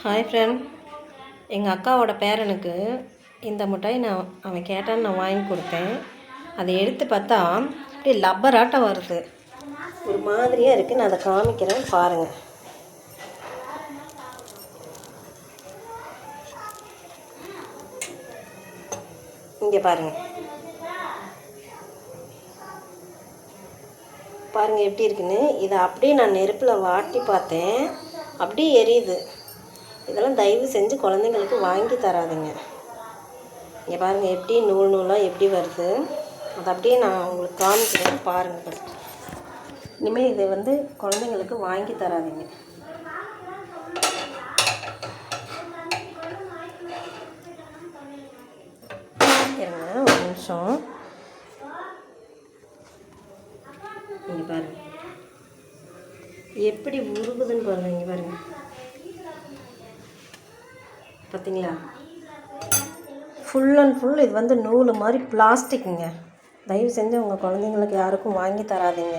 Hi friend, எங்கள் அக்காவோட பேரனுக்கு இந்த மிட்டாய் அவன் கேட்டான்னு நான் வாங்கி கொடுத்தேன். அதை எடுத்து பார்த்தா அப்படியே லப்பராட்டம் வருது. ஒரு மாதிரியாக இருக்குது. நான் அதை காமிக்கிறேன் பாருங்கள். இங்கே பாருங்கள் பாருங்கள் எப்படி இருக்குன்னு. இதை அப்படியே நான் நெருப்பில் வாட்டி பார்த்தேன், அப்படியே எரியுது. இதெல்லாம் தயவு செஞ்சு குழந்தைங்களுக்கு வாங்கி தராதுங்க. இங்கே பாருங்கள் எப்படி நூல் நூலாக எப்படி வருது. அதை அப்படியே நான் உங்களுக்கு காமிக்கிறேன் பாருங்கள். ஃபஸ்ட் இனிமேல் இதை குழந்தைங்களுக்கு வாங்கி தராதிங்க. இருங்க ஒரு நிமிஷம். இங்கே பாருங்கள் எப்படி உருகுதுன்னு பாருங்கள். இங்கே பாருங்கள் பார்த்தீங்களா? ஃபுல் அண்ட் ஃபுல் இது நூல் மாதிரி பிளாஸ்டிக்குங்க. தயவு செஞ்சு உங்கள் குழந்தைங்களுக்கு யாருக்கும் வாங்கி தராதீங்க.